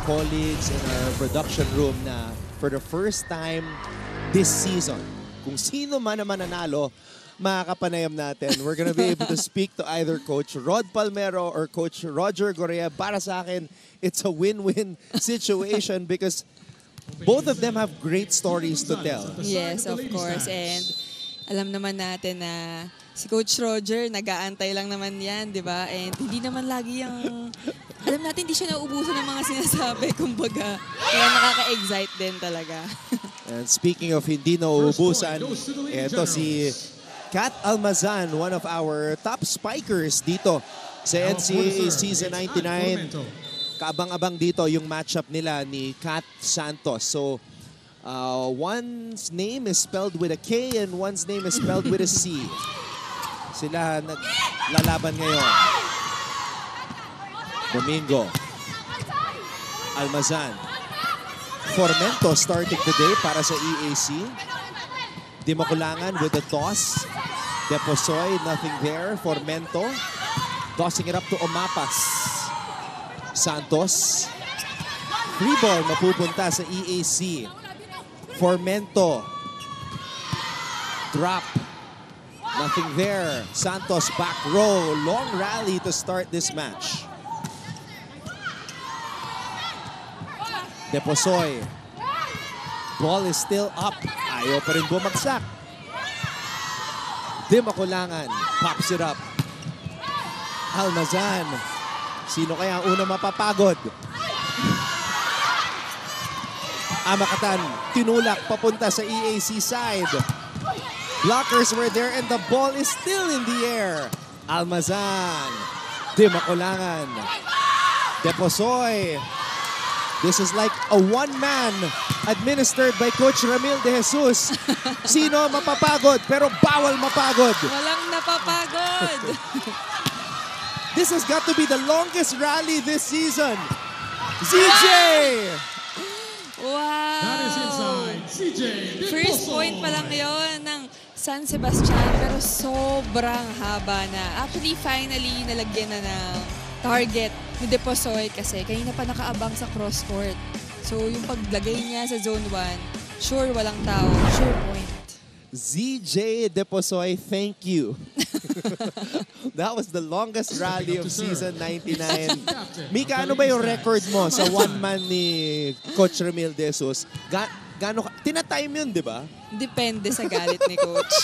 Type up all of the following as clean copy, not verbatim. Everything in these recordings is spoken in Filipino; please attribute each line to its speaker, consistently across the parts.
Speaker 1: colleagues in our production room na for the first time this season, kung sino man naman nanalo, makakapanayam natin. We're gonna be able to speak to either Coach Rod Palmero or Coach Roger Gorea. Para sa akin, it's a win-win situation because both of them have great stories to tell.
Speaker 2: Yes, of course. And alam naman natin na si Coach Roger, nag-aantay lang naman yan, di ba? And hindi naman lagi yung... Alam natin, hindi siya nauubusan ng mga sinasabi, kumbaga. Kaya nakaka-excite din talaga.
Speaker 1: And speaking of hindi nauubusan, eto si Kat Almazan, one of our top spikers dito sa NCAA Season 99. Kaabang-abang dito yung matchup nila ni Kat Santos. So, one's name is spelled with a K and one's name is spelled with a C. Sila naglalaban ngayon. Domingo. Almazan. Formento starting today para sa EAC. Dimakulangan with the toss. Deposoy, nothing there. Formento. Tossing it up to Omapas. Santos. Free ball mapupunta sa EAC. Formento. Drop. Nothing there. Santos back row. Long rally to start this match. Deposoy. Ball is still up. Ayaw pa rin bumagsak. Dimakulangan. Pops it up. Almazan. Sino kaya ang unang mapapagod? Amakatan. Tinulak papunta sa EAC side. Blockers were there and the ball is still in the air. Almazan. Dimakulangan. Deposoy. This is like a one-man administered by Coach Ramil De Jesus. Sino mapapagod pero bawal mapagod.
Speaker 2: Walang napapagod.
Speaker 1: This has got to be the longest rally this season. CJ!
Speaker 2: Wow!
Speaker 3: That is inside. CJ.
Speaker 2: First point pa lang yon ng San Sebastian pero sobrang haba na. Actually, finally, nalagyan na ng target ni Deposoy kasi kanina pa nakaabang sa cross court. So, yung paglagay niya sa zone 1, sure walang tao, sure point.
Speaker 1: ZJ Deposoy, thank you. That was the longest rally of season 99. Mika, ano ba yung record mo sa one-man ni Coach Ramil De Jesus? Tinatime yun, di ba?
Speaker 2: Depende sa galit ni Coach.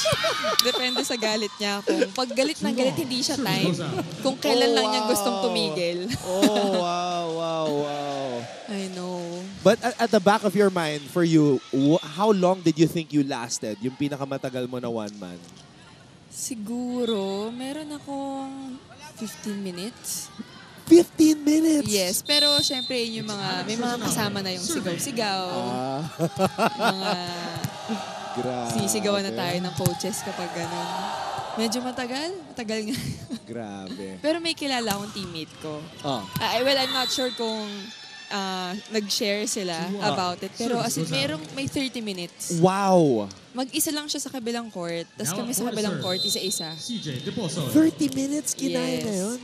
Speaker 2: Depende sa galit niya. Kung pag galit ng galit, hindi siya time. Kung kailan lang niya gustong tumigil.
Speaker 1: Oh, wow.
Speaker 2: I know.
Speaker 1: But at the back of your mind, for you, how long did you think you lasted? Yung pinakamatagal mo na one-man?
Speaker 2: Siguro, meron akong 15 minutes.
Speaker 1: 15 minutes?
Speaker 2: Yes, pero syempre yun yung may mga kasama na yung sigaw-sigaw. Mga sisigawan na tayo ng coaches kapag gano'n. Medyo matagal nga.
Speaker 1: Grabe.
Speaker 2: Pero may kilala akong teammate ko. Well, I'm not sure kung nag-share sila about it. Pero as in, may 30 minutes.
Speaker 1: Wow!
Speaker 2: Mag-isa lang siya sa kabilang court. Tapos kami sa kabilang court, isa-isa.
Speaker 1: 30 minutes kinaya na yun?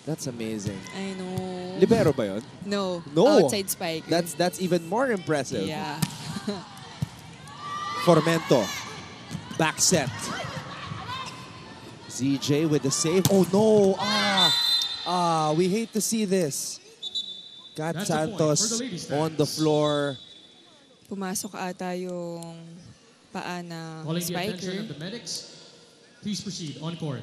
Speaker 1: That's amazing.
Speaker 2: I know.
Speaker 1: Libero ba yun?
Speaker 2: No.
Speaker 1: No.
Speaker 2: Outside spike.
Speaker 1: That's even more impressive.
Speaker 2: Yeah.
Speaker 1: Formento. Back set. ZJ with the save. Oh no! We hate to see this. Kat Santos on the floor.
Speaker 2: Pumasok ata yung paa na
Speaker 3: Calling the attention
Speaker 2: spiker.
Speaker 3: of the medics. Please proceed on court.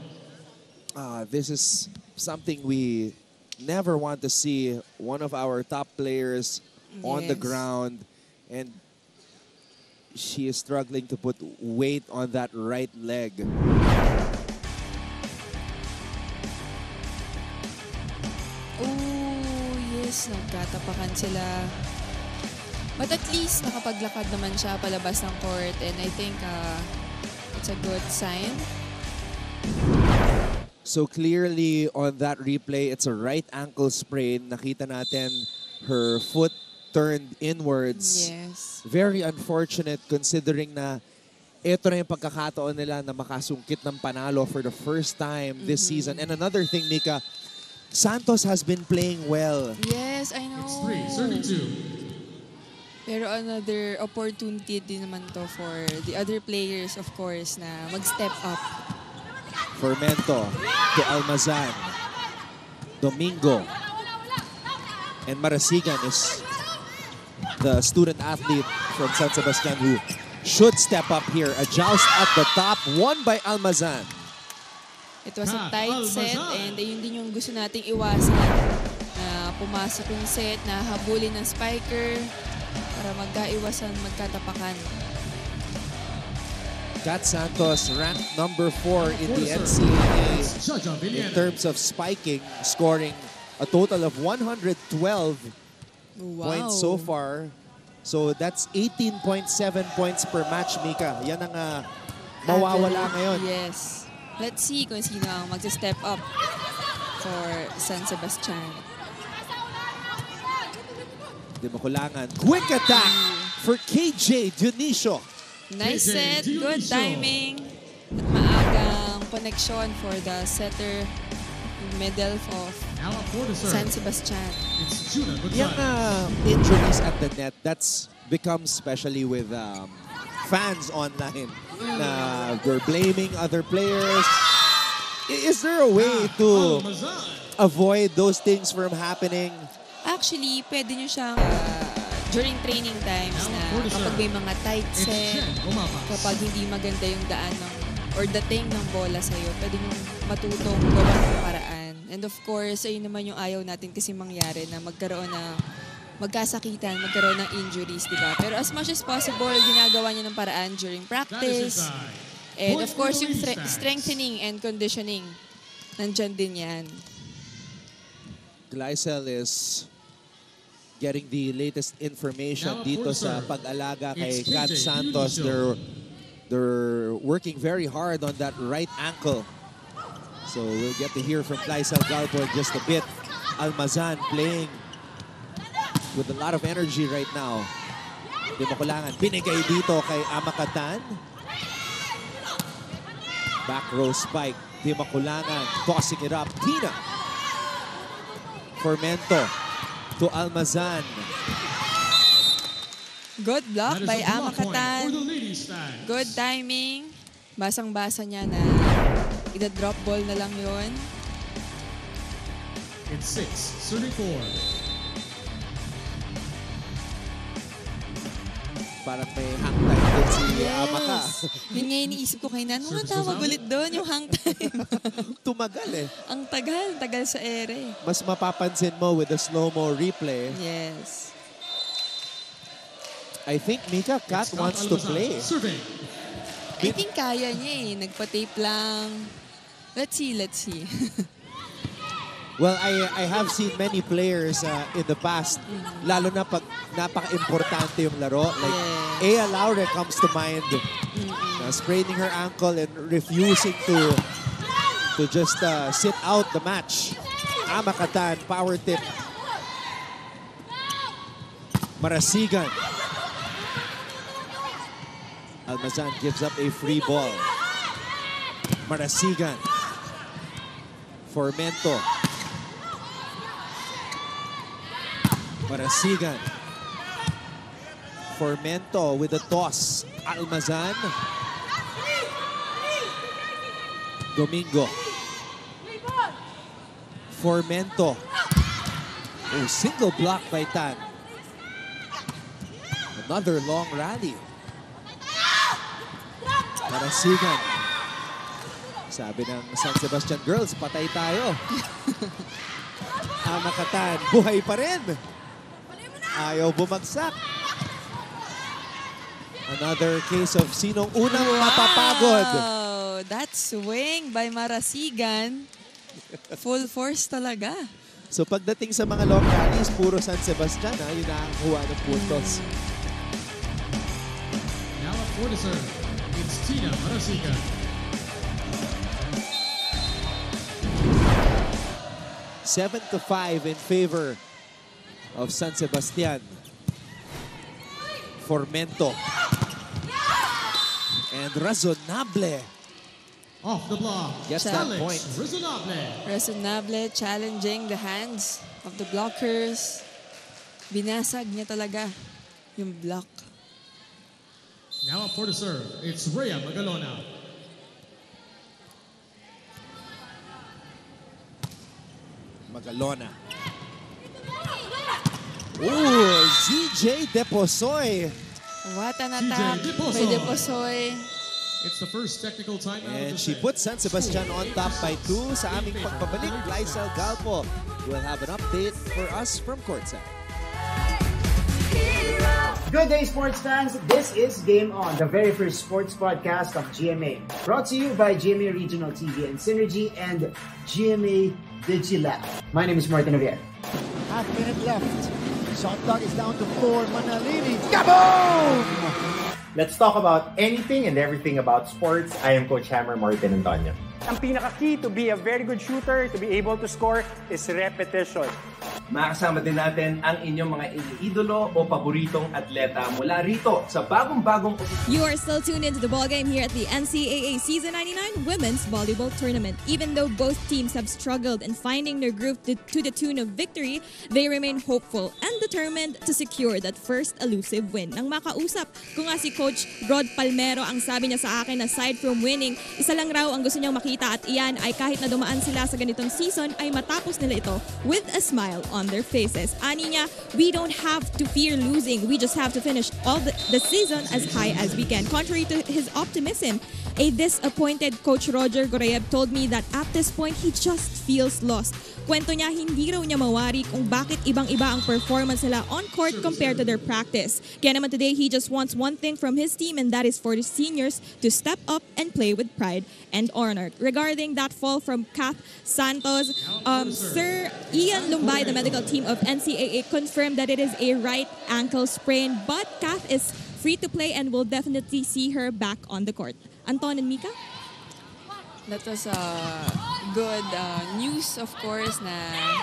Speaker 1: This is something we never want to see. One of our top players on the ground, and she is struggling to put weight on that right leg.
Speaker 2: Oh, yes. Nagkatapakan sila. But at least nakapaglakad naman siya palabas ng court, and I think it's a good sign.
Speaker 1: So clearly on that replay, it's a right ankle sprain. Nakita natin her foot turned inwards.
Speaker 2: Yes.
Speaker 1: Very unfortunate considering na ito na yung pagkakataon nila na makasungkit ng panalo for the first time this season. And another thing, Mika, Santos has been playing well.
Speaker 2: Yes, I know.
Speaker 3: It's 3-32.
Speaker 2: Pero another opportunity din naman to for the other players, of course, na mag-step up.
Speaker 1: Fermento to Almazan. Domingo. And Marasigan is the student athlete from San Sebastian who should step up here. A joust at the top, won by Almazan.
Speaker 2: It was a tight set
Speaker 3: Almazan.
Speaker 2: and ayun din yung gusto nating iwasan. Na pumasok yung set, na habulin ng spiker para magkaiwasan, magkatapakan.
Speaker 1: Kat Santos ranked number 4 in the NCAA
Speaker 3: Judge of
Speaker 1: in
Speaker 3: Villena.
Speaker 1: terms of spiking, scoring a total of 112
Speaker 2: Wow.
Speaker 1: points so far. So that's 18.7 points per match, Mika. Yan ang mawawala ngayon.
Speaker 2: Yes. Let's see kung sino ang mag-step up for San Sebastian.
Speaker 1: Di mo kulangan. Quick attack for KJ Dionisio.
Speaker 2: Nice
Speaker 3: KJ
Speaker 2: set, good
Speaker 3: Dionisio.
Speaker 2: timing. At maagang connection for the setter in middle of
Speaker 3: Now up for the
Speaker 2: San
Speaker 3: serve.
Speaker 2: Sebastian.
Speaker 3: It's Juna
Speaker 1: Yung
Speaker 3: Gonzalez.
Speaker 1: injuries at the net, that's becomes especially with fans online na they're blaming other players. Is there a way to
Speaker 3: Almazan.
Speaker 1: avoid those things from happening?
Speaker 2: Actually, pwede nyo siyang during training times na kapag may mga tight
Speaker 3: It's
Speaker 2: set,
Speaker 3: Chen Omapas.
Speaker 2: kapag hindi maganda yung daan ng or dating ng bola sa'yo, pwede nyo matutong gawa ng paraan. And of course, ayun naman yung ayaw natin kasi mangyari na magkaroon ng magkasakitan, magkaroon ng injuries, di ba? Pero as much as possible, ginagawa niya ng paraan during
Speaker 3: That is
Speaker 2: practice.
Speaker 3: inside.
Speaker 2: And
Speaker 3: Point
Speaker 2: of course,
Speaker 3: for
Speaker 2: yung
Speaker 3: the Ladies'
Speaker 2: strengthening and conditioning, nandyan din yan.
Speaker 1: Gleisel is getting the latest information
Speaker 3: Now,
Speaker 1: dito
Speaker 3: full
Speaker 1: sa
Speaker 3: serve.
Speaker 1: pag-alaga kay
Speaker 3: It's
Speaker 1: Kat
Speaker 3: KJ
Speaker 1: Santos.
Speaker 3: Dionisio.
Speaker 1: They're working very hard on that right ankle. So we'll get to hear from Gleisel Galbo in just a bit. Almazan playing with a lot of energy right now. Di mo kulangan. Binigay dito kay Amakatan. Back row spike. Di mo kulangan. Tossing it up. Tina. Fermento to Almazan.
Speaker 2: Good block
Speaker 3: That is
Speaker 2: by
Speaker 3: a block point for
Speaker 2: Amakatan.
Speaker 3: the ladies' fans.
Speaker 2: Good timing. Basang-basa niya na ida-drop ball na lang yon.
Speaker 3: It's 6-34.
Speaker 1: Parang may hang time din si Amaka.
Speaker 2: Yun nga iniisip ko kayo na, ano nga
Speaker 3: Service
Speaker 2: tawag
Speaker 3: goes out.
Speaker 2: ulit doon, yung hang time.
Speaker 1: Tumagal eh.
Speaker 2: Ang tagal sa ere.
Speaker 1: Mas mapapansin mo with the slow-mo replay.
Speaker 2: Yes.
Speaker 1: I think Mika Kat
Speaker 3: Scott
Speaker 1: wants to
Speaker 3: Almazan
Speaker 1: play.
Speaker 3: Serving.
Speaker 2: I think kaya niya eh. Nagpa-tape lang. Let's see.
Speaker 1: Well, I have seen many players in the past, lalo na pag napaka-importante yung laro. Like,
Speaker 2: Yes.
Speaker 1: Ea Laure comes to mind. Spraining her ankle and refusing to just sit out the match. Amakatan, power tip. Marasigan. Almazan gives up a free ball. Marasigan. Fermento. Marasigan. Fermento with a toss. Almazan. Domingo. Fermento. Oh, single block by Tan. Another long rally. Marasigan. Sabi ng San Sebastian girls, patay tayo. Amakatan, buhay pa rin. Ayaw bumagsak. Another case of sinong unang mapapagod.
Speaker 2: Wow! That swing by Marasigan. Full force talaga.
Speaker 1: So pagdating sa mga long rallies, puro San Sebastian, yun nakakuha ng puntos.
Speaker 3: Now up for the serve. It's Tina Marasigan.
Speaker 1: 7-5 in favor of San Sebastian. Fermento. And Razonable
Speaker 3: Off the block.
Speaker 1: Gets that
Speaker 3: Alex
Speaker 1: point.
Speaker 3: Resonable.
Speaker 2: Resonable challenging the hands of the blockers. Binasag niya talaga yung block.
Speaker 3: Now up for the serve. It's Rhea Magalona.
Speaker 1: Magalona. Ooh, ZJ Deposoy.
Speaker 2: What an attack by Deposoy.
Speaker 3: It's the first technical timeout of
Speaker 1: And
Speaker 3: the
Speaker 1: she
Speaker 3: set.
Speaker 1: puts San Sebastian on top by 2 sa aming pagbabalik. Glycel Galpo will have an update for us from courtside.
Speaker 4: Good day, sports fans. This is Game On, the very first sports podcast of GMA. Brought to you by GMA Regional TV and Synergy and GMA Digilab. My name is Martin Javier.
Speaker 5: Half minute left. Shot clock is down to 4. Manalini. Kaboom!
Speaker 6: Let's talk about anything and everything about sports. I am Coach Hammer Martin Antonio.
Speaker 7: Ang pinaka-key to be a very good shooter, to be able to score, is repetition.
Speaker 8: Makakasama din natin ang inyong mga iniidolo o paboritong atleta mula rito sa bagong-bagong...
Speaker 9: You are still tuned into the ball game here at the NCAA Season 99 Women's Volleyball Tournament. Even though both teams have struggled in finding their groove to the tune of victory, they remain hopeful and determined to secure that first elusive win. Nang makausap ko nga si Coach Rod Palmero, ang sabi niya sa akin, aside from winning, isa lang raw ang gusto niyang makita at iyan ay kahit na dumaan sila sa ganitong season ay matapos nila ito with a smile on their faces. Ani niya, we don't have to fear losing. We just have to finish all the season as high as we can. Contrary to his optimism, a disappointed Coach Roger Goreyeb told me that at this point, he just feels lost. Kwento niya, hindi raw niya mawari kung bakit ibang-iba ang performance nila on court compared to their practice. Kaya naman today, he just wants one thing from his team, and that is for the seniors to step up and play with pride and honor. Regarding that fall from Kath Santos, Sir Ian Lumbay, the medical team of NCAA, confirmed that it is a right ankle sprain, but Kath is free to play and will definitely see her back on the court. Anton and Mika?
Speaker 2: That was good news, of course, na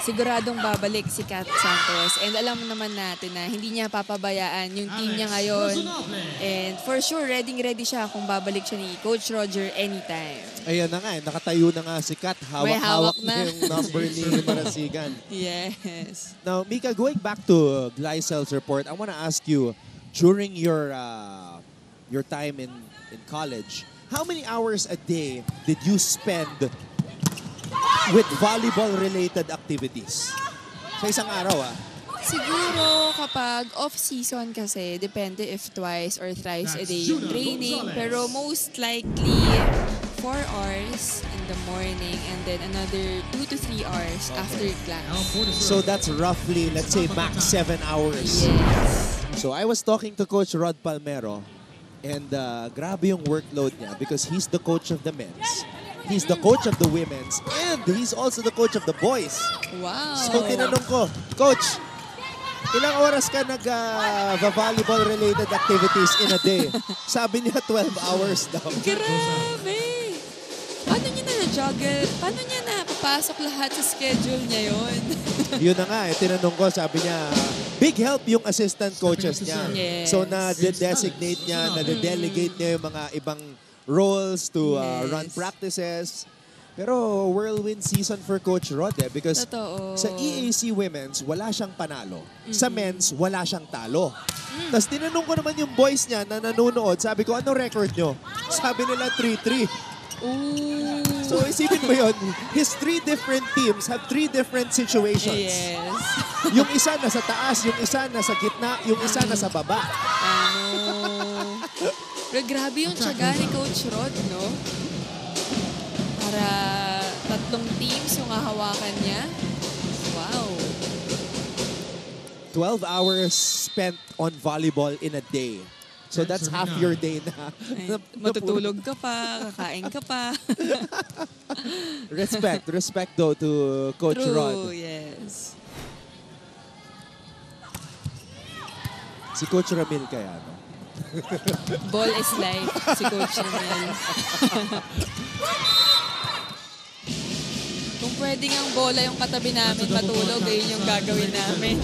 Speaker 2: siguradong babalik si Kat Santos. And alam naman natin na hindi niya papabayaan yung team niya ngayon. And for sure, ready siya kung babalik siya ni Coach Roger anytime.
Speaker 1: Ayan na nga, nakatayo na nga si Kat. Hawak-hawak na yung number ni Marasigan.
Speaker 2: Yes.
Speaker 1: Now, Mika, going back to Glycel's report, I want to ask you, during your time in college, how many hours a day did you spend with volleyball-related activities? Sa isang araw,
Speaker 2: Siguro kapag off-season kasi, depende if twice or thrice a day yung training. Pero most likely, 4 hours in the morning and then another 2 to 3 hours after class.
Speaker 1: So that's roughly, let's say, max 7 hours.
Speaker 2: Yes.
Speaker 1: So I was talking to Coach Rod Palmero, and grabe yung workload niya because he's the coach of the men's, he's the coach of the women's, and he's also the coach of the boys.
Speaker 2: Wow.
Speaker 1: So tinanong ko, Coach, ilang oras ka nag-volleyball-related activities in a day? Sabi niya 12 hours daw.
Speaker 2: Grabe! Paano niya na-juggle? Paano niya napapasok lahat sa schedule niya yon?
Speaker 1: Yun na nga, tinanong ko, sabi niya, big help yung assistant coaches niya.
Speaker 2: Yes.
Speaker 1: So na-designate niya, na-delegate niya yung mga ibang roles to run practices. Pero whirlwind season for Coach Rod because
Speaker 2: Totoo.
Speaker 1: sa EAC Women's, wala siyang panalo. Sa men's, wala siyang talo. Tapos tinanong ko naman yung boys niya na nanonood, sabi ko, ano record nyo? Sabi nila 3-3.
Speaker 2: Ooh.
Speaker 1: So isipin mo yun, his 3 different teams have 3 different situations.
Speaker 2: Yes.
Speaker 1: Yung isa nasa taas, yung isa nasa gitna, yung isa nasa baba.
Speaker 2: Pero grabe yung tiyaga ni Coach Rod, no? Para 3 teams yung hahawakan niya. Wow.
Speaker 1: 12 hours spent on volleyball in a day. So that's half your day na.
Speaker 2: Ay, matutulog ka pa, kakain ka pa.
Speaker 1: Respect though to Coach Rod.
Speaker 2: True, yes.
Speaker 1: Si Coach Ramil kaya, no?
Speaker 2: Ball is life, si Coach Ramil. Kung pwede ang bola yung katabi namin matulog, ayun yung gagawin namin.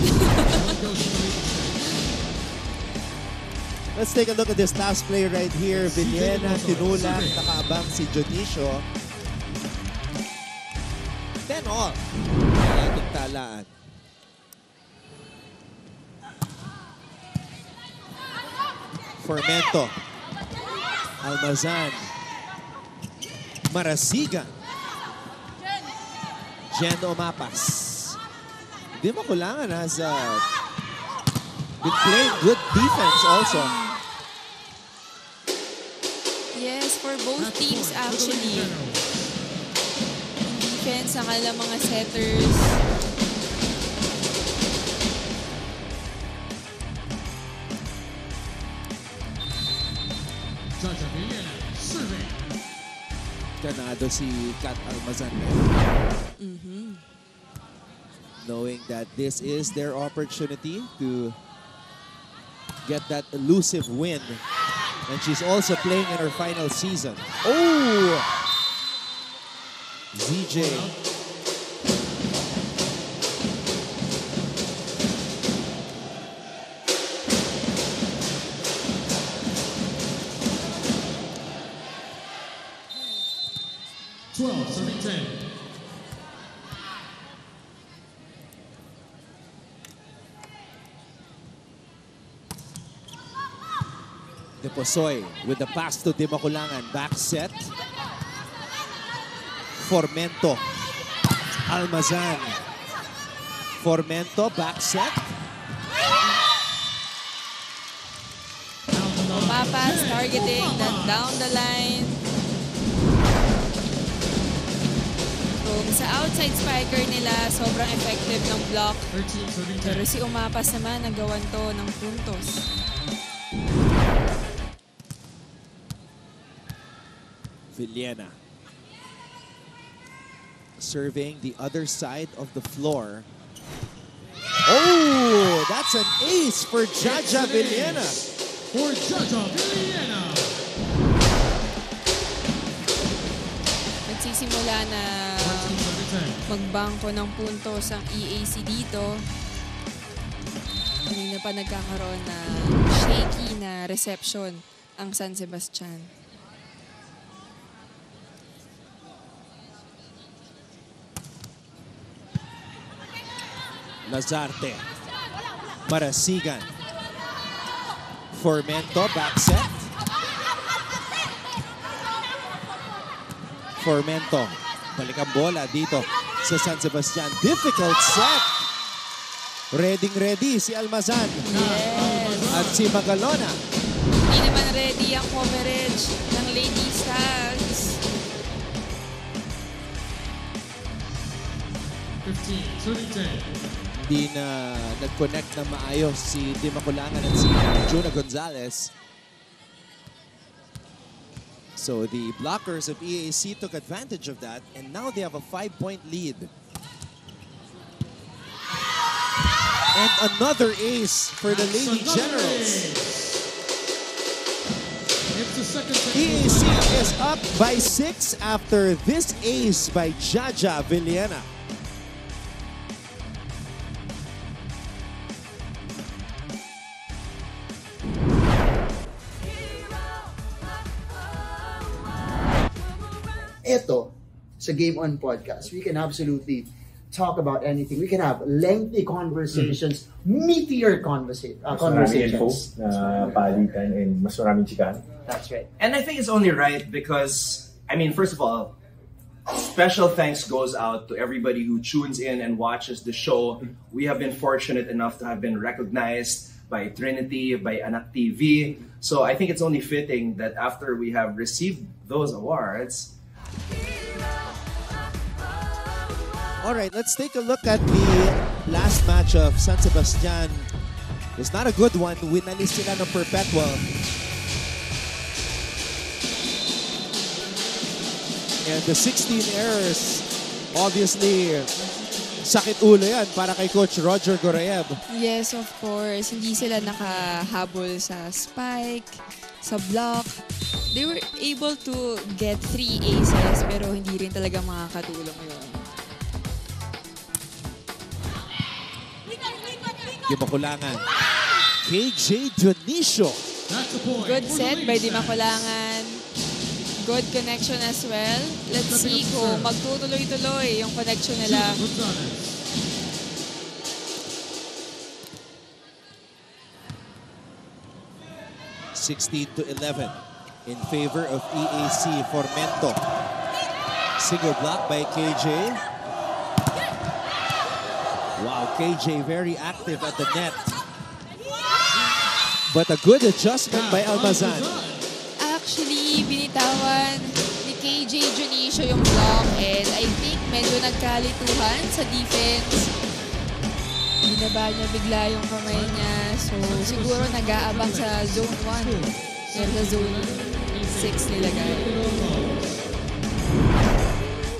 Speaker 1: Let's take a look at this last play right here. Villena, tinulak, nakaabang si Dionisio. 10 all. Ating talaan. Formento. Almazan. Marasigan. Jen Omapas. Di Makulangan has been playing good defense also.
Speaker 2: Yes, for both teams actually. Defense ang kanilang mga setters.
Speaker 1: Ganado si Kat Almazan. Knowing that this is their opportunity to get that elusive win. And she's also playing in her final season. Oh! ZJ. Deposoy with the pass to Dimakulangan. Back set. Formento. Almazan. Formento, back set.
Speaker 2: Omapas targeting that down the line. Kung sa outside spiker nila, sobrang effective ng block. Pero si Omapas naman, nagawan to ng puntos.
Speaker 1: Villena serving the other side of the floor. Oh, that's an ace for Jaja Villena.
Speaker 3: For Jaja Villena.
Speaker 2: Nagsisimula na magbangko ng puntos ang EAC dito. Kanina pa nagkakaroon na shaky na reception ang San Sebastian.
Speaker 1: Lazarte. Marasigan. Formento, back set. Formento. Balik ang bola dito sa San Sebastian. Difficult set. Ready si Almazan.
Speaker 2: Yes.
Speaker 1: At si Magalona.
Speaker 2: Hindi naman ready ang coverage ng Lady Stags.
Speaker 3: 15-10.
Speaker 1: Hindi na nag-connect na maayos si Dimakulangan at si Juna Gonzalez. So the blockers of EAC took advantage of that, and now they have a 5-point lead. And another ace for the Lady Generals. EAC is up by 6 after this ace by Jaja Villena.
Speaker 4: Ito, sa Game On podcast, we can absolutely talk about anything. We can have lengthy conversations, meteor conversations.
Speaker 6: Palitan and mas maraming chikahan.
Speaker 4: That's right.
Speaker 8: And I think it's only right because, I mean, first of all, special thanks goes out to everybody who tunes in and watches the show. We have been fortunate enough to have been recognized by Trinity, by Anak TV. So I think it's only fitting that after we have received those awards.
Speaker 1: All right, let's take a look at the last match of San Sebastian. It's not a good one. Winalis sila ng Perpetual. And the 16 errors, obviously, sakit ulo yan para kay Coach Roger Gorayev.
Speaker 2: Yes, of course. Hindi sila nakahabol sa spike, sa block. They were able to get 3 aces pero hindi rin talaga makakatulong yun.
Speaker 1: Dimakulangan. KJ Dionisio
Speaker 3: That's the point.
Speaker 2: Good
Speaker 3: for the
Speaker 2: set by
Speaker 3: ladies'
Speaker 2: Di Makulangan. Good connection as well. Let's see kung magtutuloy-tuloy yung connection nila.
Speaker 3: Gonzalez.
Speaker 1: 16-11 in favor of EAC Formento. Single block by KJ. Wow, KJ very active at the net. But a good adjustment by Almazan.
Speaker 2: Actually, binitawan ni KJ Junicio yung block and I think medyo nagkalituhan sa defense. Binaba niya bigla yung kamay niya. So, siguro nag-aabang sa zone 1. Pero sa zone 6 nilagay.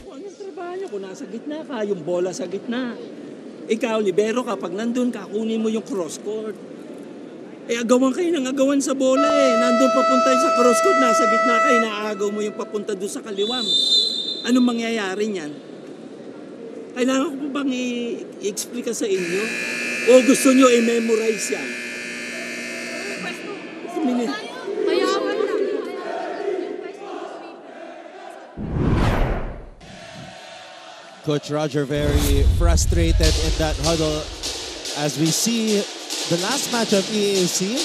Speaker 10: Kung anong trabaho niya, kung nasa gitna ka, yung bola sa gitna. Ikaw, libero ka, pag nandun ka, kunin mo yung cross-court. Eh, agawan kayo ng agawan sa bola eh. Nandun papunta sa cross-court, nasa gitna kayo, naagaw mo yung papunta doon sa kaliwam. Anong mangyayari niyan? Kailangan ko pa bang i-explica sa inyo? O gusto nyo i-memorize yan?
Speaker 1: Coach Roger very frustrated in that huddle as we see the last match of EAC.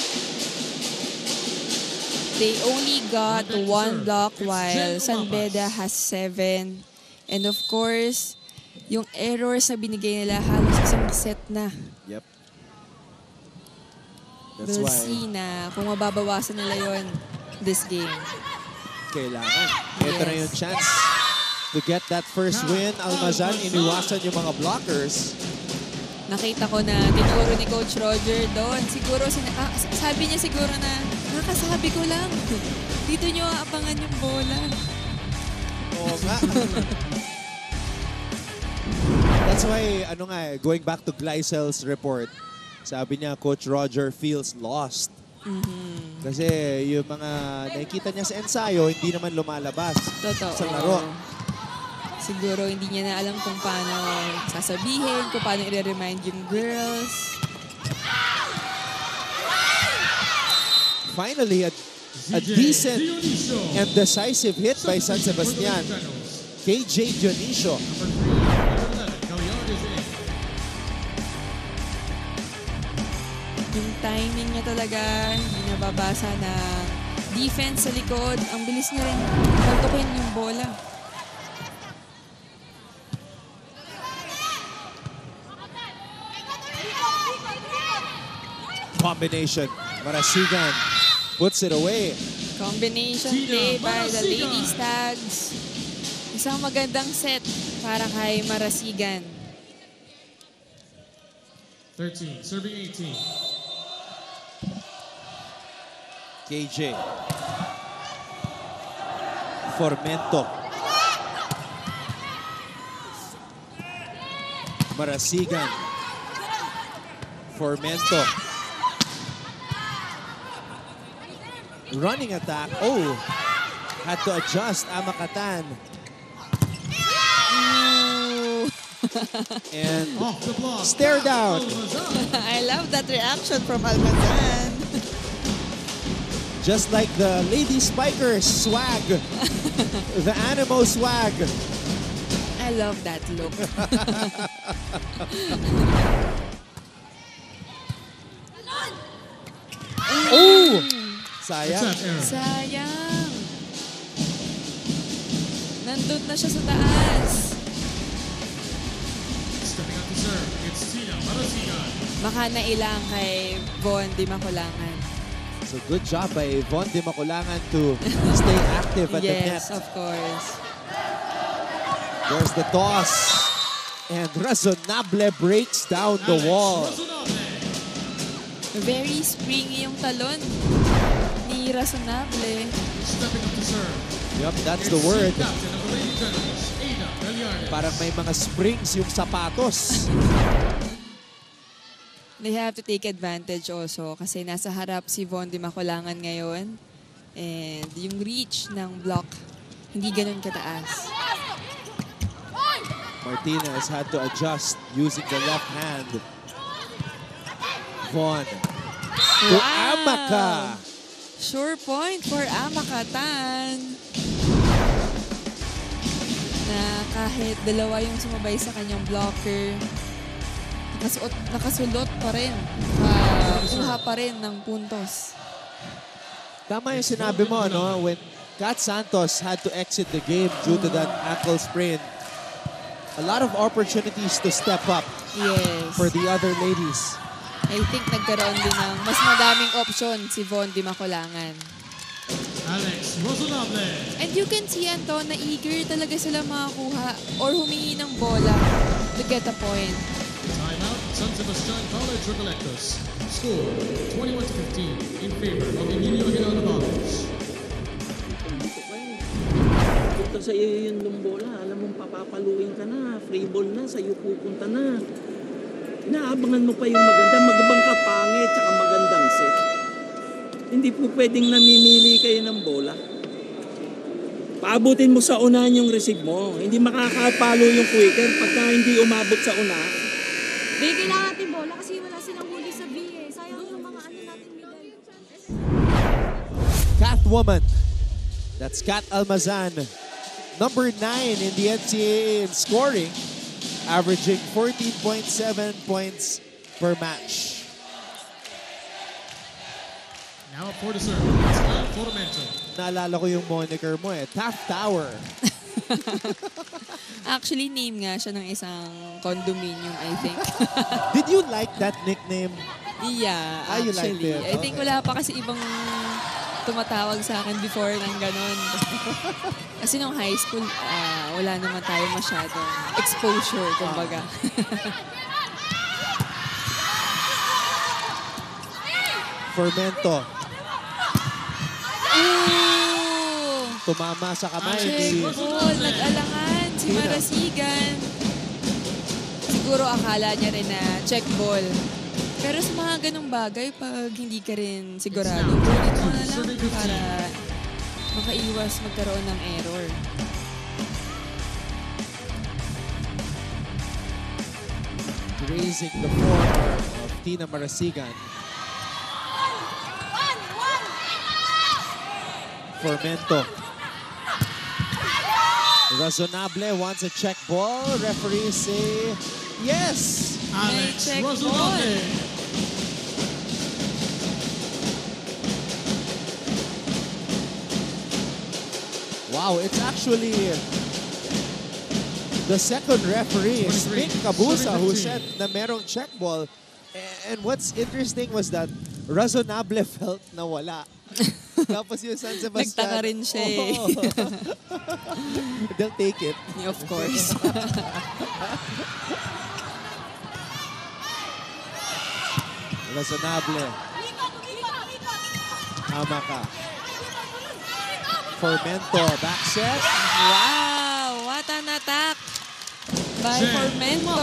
Speaker 2: They only got 1 block while San Beda has 7. And of course, yung errors na binigay nila halos isang set na.
Speaker 1: Yep. That's
Speaker 2: We'll
Speaker 1: why
Speaker 2: see na kung mababawasan nila yon this game.
Speaker 1: kailangan. Ito na yung chance to get that first win. Almazan, iniwasan yung mga blockers.
Speaker 2: Nakita ko na tinuro ni Coach Roger doon. Siguro, sabi niya siguro na, nakasabi ko lang. Dito niyo aabangan yung bola.
Speaker 1: Oo nga. That's why, going back to Gleisel's report, sabi niya, Coach Roger feels lost. Kasi yung mga nakikita niya sa ensayo, hindi naman lumalabas sa laro.
Speaker 2: Siguro hindi niya na alam kung paano sasabihin, kung paano i-remind yung girls.
Speaker 1: Finally, a decent and decisive hit by San Sebastian. KJ Dionisio.
Speaker 2: Yung timing niya talaga, hindi nababasa na defense sa likod. Ang bilis niya rin pagtukin yung bola.
Speaker 1: Combination. Marasigan puts it away.
Speaker 2: Combination play by the Lady Stags. Isang magandang set para kay Marasigan.
Speaker 3: 13, serving 18.
Speaker 1: KJ. Formento. Marasigan. Formento. Running attack. Oh, had to adjust Amakatan. And stare down.
Speaker 2: I love that reaction from Almazan.
Speaker 1: Just like the Lady Spikers swag. The Animo swag.
Speaker 2: I love that look.
Speaker 1: Oh! Sayang.
Speaker 2: Sayang. Nandun na siya sa taas.
Speaker 3: Stepping up to serve, it's Tina Marasigan.
Speaker 2: Baka nailang kay Von Di Makulangan.
Speaker 1: So good job by Von Di Makulangan to stay active at the net.
Speaker 2: Yes, of course.
Speaker 1: There's the toss. And Razonable breaks down the wall.
Speaker 2: Very springy yung talon ni Razonable.
Speaker 3: Stepping up to serve.
Speaker 1: Yup, that's the word.
Speaker 3: Captain of the Lady Generals, Ada Belianes.
Speaker 1: Parang may mga springs yung sapatos.
Speaker 2: They have to take advantage also kasi nasa harap si Von Di Makulangan ngayon. And yung reach ng block, hindi ganun kataas.
Speaker 1: Martinez had to adjust using the left hand. Von to Amaka.
Speaker 2: Sure point for Amakatan. Na kahit dalawa yung sumabay sa kanyang blocker, nakasulot pa rin. Kuha pa rin ng puntos.
Speaker 1: Tama yung sinabi mo, no? When Kat Santos had to exit the game due to that ankle sprain, a lot of opportunities to step up for the other ladies.
Speaker 2: I think nagkaroon din ng mas madaming option si Von Di Makulangan.
Speaker 3: Alex Rosonable.
Speaker 2: And you can see, Anton, na eager talaga sila makakuha or humingi ng bola to get a point.
Speaker 3: Timeout, San Sebastian College Recolectos. Score 21-15 in favor of Emilio Aguinaldo Ballers.
Speaker 10: Punta sa iyo yung bola, alam mong papapaluin ka na, free ball na, sa iyo pupunta na. Inaabangan mo pa yung magabang ka pangit tsaka magandang set. Hindi po pwedeng namimili kayo ng bola. Paabutin mo sa unahan yung receive mo. Hindi makakapalo yung quicker pagka hindi umabot sa unahan.
Speaker 9: Bigay lang natin bola kasi wala silang huli sa B eh. Sayang yung mga natin middle.
Speaker 1: Catwoman. That's Kat Almazan. Number 9 in the NCAA in scoring, averaging 14.7 points per match.
Speaker 3: Now up for the serve. It's Al Formento.
Speaker 1: Naalala ko yung moniker mo Taft Tower.
Speaker 2: Actually, name nga siya ng isang condominium, I think.
Speaker 1: Did you like that nickname?
Speaker 2: Yeah,
Speaker 1: you liked
Speaker 2: actually.
Speaker 1: it?
Speaker 2: I think wala pa kasi ibang tumatawag sa akin before ng ganon. Kasi nung high school, wala naman tayo masyadong exposure, kumbaga.
Speaker 1: Formento.
Speaker 2: Ooh!
Speaker 1: Tumama sa kamay.
Speaker 2: Check ball, nag-alangan si Marasigan. Siguro akala niya rin na check ball. Pero sa mga ganong bagay, pag hindi ka rin sigurado, ulit mo na lang para makaiwas magkaroon ng error.
Speaker 1: Raising the form of Tina Marasigan. Formento. Razonable wants a check ball. Referees say yes.
Speaker 3: Alex
Speaker 2: check
Speaker 3: Rosonable.
Speaker 1: Wow, it's actually the second referee, Nick Cabusa, who said na merong check ball. And what's interesting was that Razonable felt na wala. Tapos yung San Sebastian.
Speaker 2: Nagtaka rin siya eh.
Speaker 1: They'll take it.
Speaker 2: Of course.
Speaker 1: Razonable. Tama ka. Formento, back set.
Speaker 2: Wow! What an attack by Formento.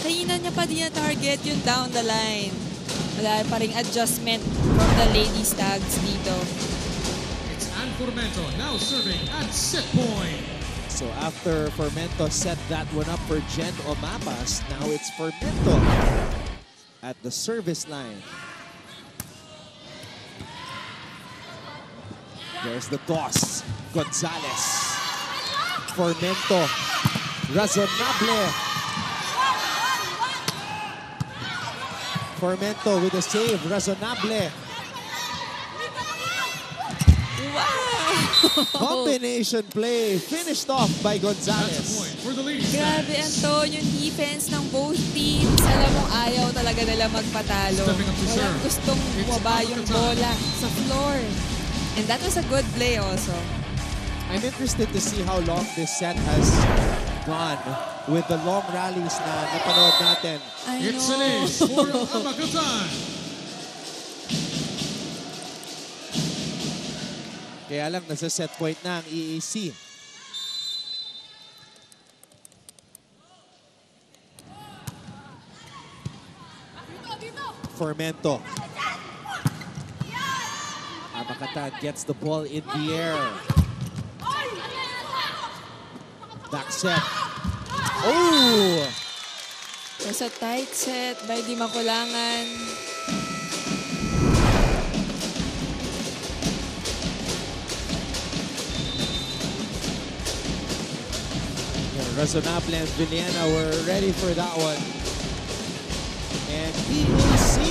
Speaker 2: Kanina niya pa din na-target yung down the line. Wala pa ring adjustment from the ladies tags dito.
Speaker 3: It's Ann Formento now serving at set point.
Speaker 1: So after Formento set that one up for Jen Omapas, now it's Formento at the service line. There's the toss. Gonzalez. Formento. Razonable. Formento with a save. Razonable.
Speaker 2: Wow!
Speaker 1: Combination play. Finished off by Gonzalez.
Speaker 2: Grabe, Anton, yung defense ng both teams. Alam mo, ayaw talaga nila magpatalo. Walang gustong bumaba yung bola sa floor. And that was a good play also.
Speaker 1: I'm interested to see how long this set has gone with the long rallies na napanood natin.
Speaker 3: It's an ace for Amakatan.
Speaker 1: Kaya lang, nasa set point na ang EAC. Formento. Amakatan gets the ball in the air. Back set. Oh!
Speaker 2: So sa tight set by Di Makulangan.
Speaker 1: Razonable and Villena were ready for that one. And PAC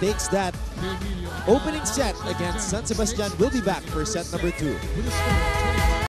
Speaker 1: takes that opening set against San Sebastian. Will be back for set number 2.
Speaker 3: With a score of 25